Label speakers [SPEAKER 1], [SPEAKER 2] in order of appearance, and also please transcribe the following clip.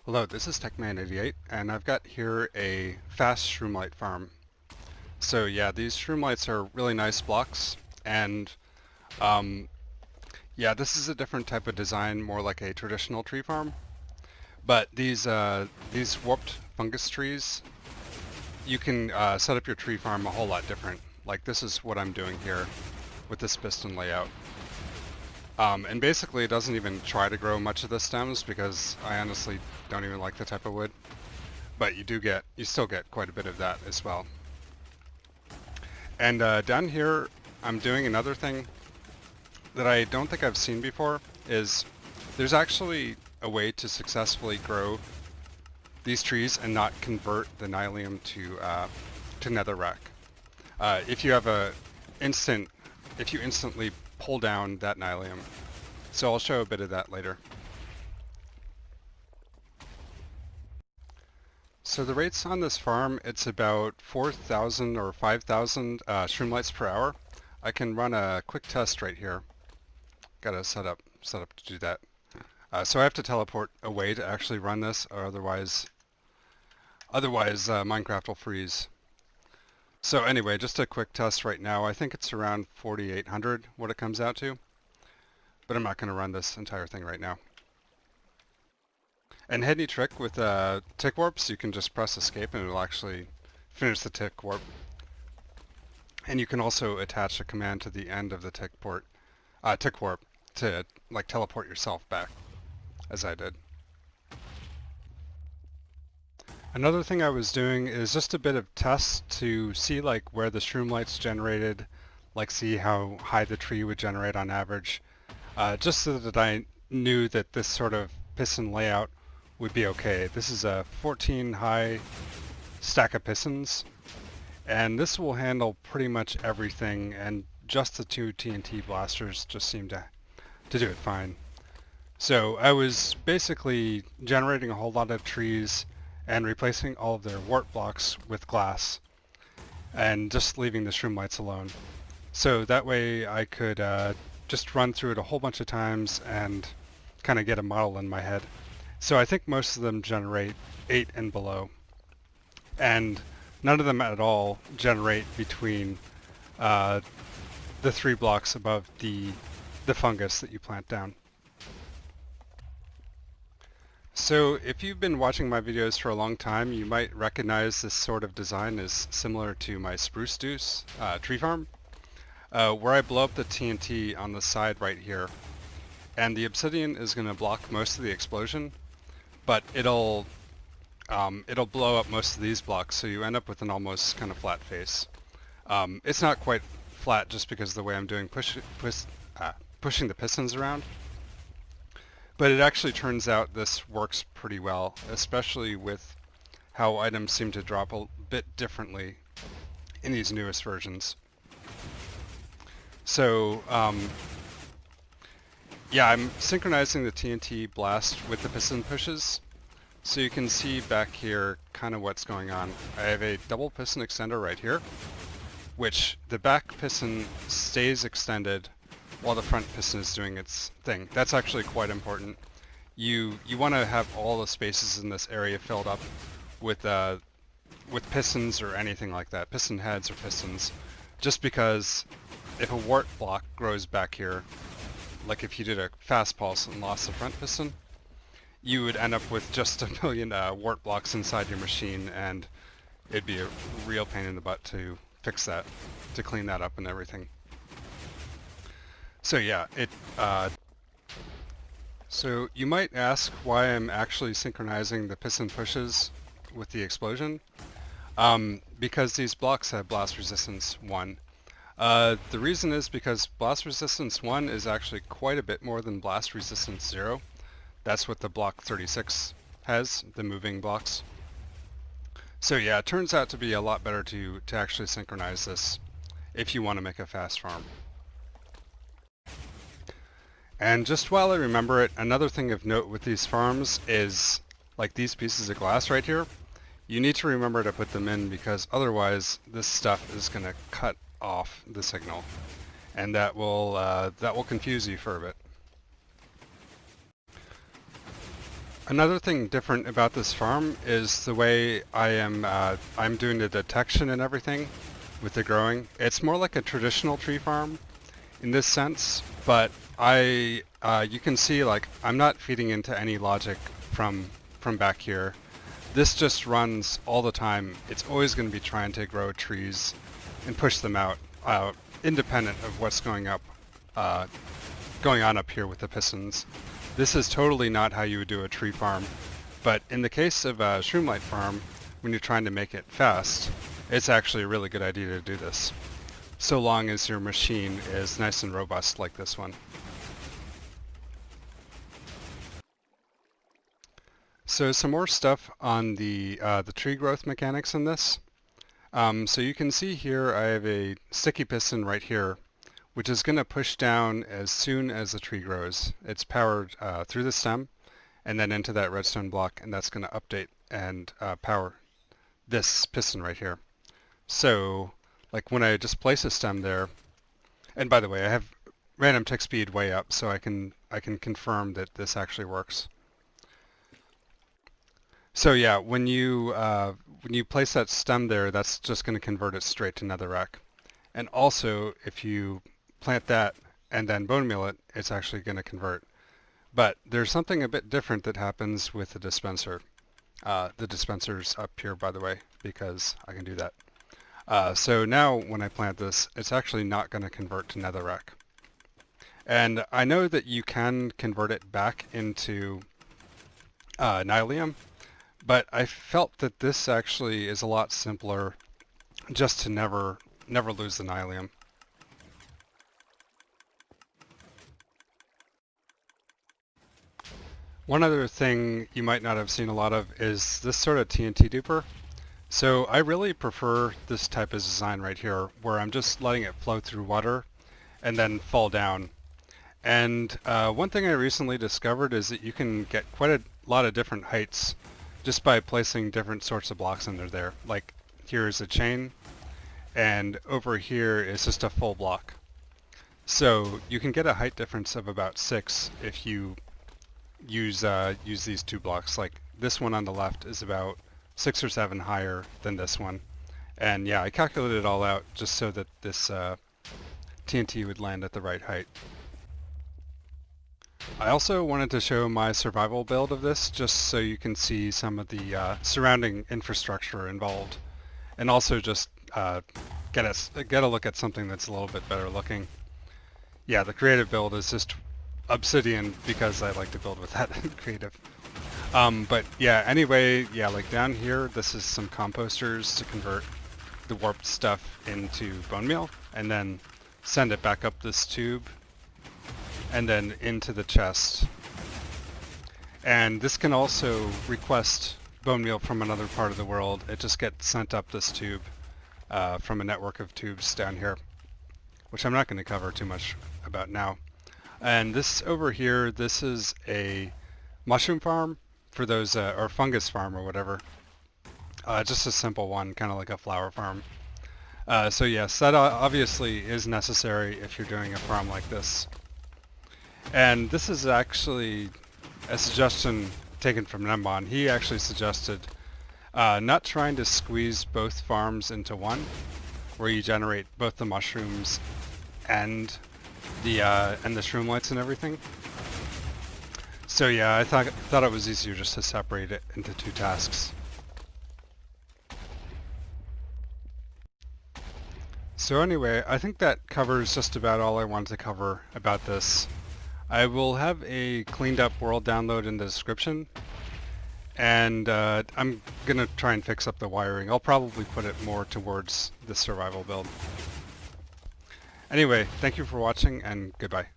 [SPEAKER 1] Hello, this is TechMan88, and I've got here a fast shroomlight farm. So yeah, these shroomlights are really nice blocks, and um, yeah, this is a different type of design, more like a traditional tree farm. But these warped fungus trees, you can set up your tree farm a whole lot different. Like this is what I'm doing here with this piston layout. And basically it doesn't even try to grow much of the stems because I honestly don't even like the type of wood. But you still get quite a bit of that as well. And down here, I'm doing another thing that I don't think I've seen before, is there's actually a way to successfully grow these trees and not convert the nylium to netherrack. If you have if you instantly pull down that nylium. So I'll show a bit of that later. So the rates on this farm, it's about 4,000 or 5,000 shroomlights per hour. I can run a quick test right here. Got to set up to do that. So I have to teleport away to actually run this, or otherwise Minecraft will freeze. So anyway, just a quick test right now. I think it's around 4,800 what it comes out to, but I'm not going to run this entire thing right now. And handy trick with tick warps, you can just press escape and it'll actually finish the tick warp. And you can also attach a command to the end of the tick warp to like teleport yourself back, as I did. Another thing I was doing is just a bit of test to see like where the shroomlight's generated, like see how high the tree would generate on average, just so that I knew that this sort of piston layout would be okay. This is a 14 high stack of pistons, and this will handle pretty much everything, and just the two TNT blasters just seem to do it fine. So I was basically generating a whole lot of trees and replacing all of their wart blocks with glass and just leaving the shroomlights alone. So that way I could just run through it a whole bunch of times and kind of get a model in my head. So I think most of them generate 8 and below, and none of them at all generate between the 3 blocks above the fungus that you plant down. So if you've been watching my videos for a long time, you might recognize this sort of design as similar to my spruce deuce tree farm, where I blow up the TNT on the side right here, and the obsidian is going to block most of the explosion, but it'll blow up most of these blocks, so you end up with an almost kind of flat face. It's not quite flat just because of the way I'm doing pushing the pistons around. But it actually turns out this works pretty well, especially with how items seem to drop a bit differently in these newest versions. So, yeah, I'm synchronizing the TNT blast with the piston pushes, so you can see back here kind of what's going on. I have a double piston extender right here, which the back piston stays extended while the front piston is doing its thing. That's actually quite important. You want to have all the spaces in this area filled up with pistons or anything like that, piston heads or pistons, just because if a wart block grows back here, like if you did a fast pulse and lost the front piston, you would end up with just a million wart blocks inside your machine, and it'd be a real pain in the butt to fix that, to clean that up and everything. So yeah, so you might ask why I'm actually synchronizing the piston pushes with the explosion. Because these blocks have blast resistance 1. The reason is because blast resistance 1 is actually quite a bit more than blast resistance 0. That's what the block 36 has, the moving blocks. So yeah, it turns out to be a lot better to actually synchronize this if you want to make a fast farm. And just while I remember it, another thing of note with these farms is, like these pieces of glass right here, you need to remember to put them in, because otherwise this stuff is going to cut off the signal, and that will confuse you for a bit. Another thing different about this farm is the way I'm doing the detection and everything with the growing. It's more like a traditional tree farm in this sense, but you can see like I'm not feeding into any logic from back here. This just runs all the time. It's always going to be trying to grow trees and push them out, independent of what's going on up here with the pistons. This is totally not how you would do a tree farm, but in the case of a shroomlight farm, when you're trying to make it fast, it's actually a really good idea to do this, so long as your machine is nice and robust like this one. So some more stuff on the tree growth mechanics in this. So you can see here I have a sticky piston right here, which is going to push down as soon as the tree grows. It's powered through the stem and then into that redstone block, and that's going to update and power this piston right here. So like when I just place a stem there, and by the way, I have random tick speed way up, so I can confirm that this actually works. So yeah, when you place that stem there, that's just going to convert it straight to netherrack. And also, if you plant that and then bone meal it, it's actually going to convert. But there's something a bit different that happens with the dispenser. The dispenser's up here, by the way, because I can do that. So now when I plant this, it's actually not going to convert to netherrack. And I know that you can convert it back into nylium, but I felt that this actually is a lot simpler just to never lose the nylium. One other thing you might not have seen a lot of is this sort of TNT duper. So I really prefer this type of design right here, where I'm just letting it flow through water and then fall down. And one thing I recently discovered is that you can get quite a lot of different heights just by placing different sorts of blocks under there. Like here's a chain, and over here is just a full block. So you can get a height difference of about 6 if you use these two blocks. Like this one on the left is about 6 or 7 higher than this one. And yeah, I calculated it all out just so that this TNT would land at the right height. I also wanted to show my survival build of this just so you can see some of the surrounding infrastructure involved, and also just get a look at something that's a little bit better looking. Yeah, the creative build is just obsidian because I like to build with that creative. But yeah, anyway, yeah, like down here, this is some composters to convert the warped stuff into bone meal, and then send it back up this tube, and then into the chest. And this can also request bone meal from another part of the world. It just gets sent up this tube from a network of tubes down here, which I'm not going to cover too much about now. And this over here, this is a mushroom farm for those, or fungus farm or whatever. Just a simple one, kind of like a flower farm. So yes, that obviously is necessary if you're doing a farm like this. And this is actually a suggestion taken from Nembon. He actually suggested not trying to squeeze both farms into one, where you generate both the mushrooms and the shroomlights and everything. So yeah, I thought it was easier just to separate it into 2 tasks. So anyway, I think that covers just about all I wanted to cover about this. I will have a cleaned up world download in the description, and I'm gonna try and fix up the wiring. I'll probably put it more towards the survival build. Anyway, thank you for watching, and goodbye.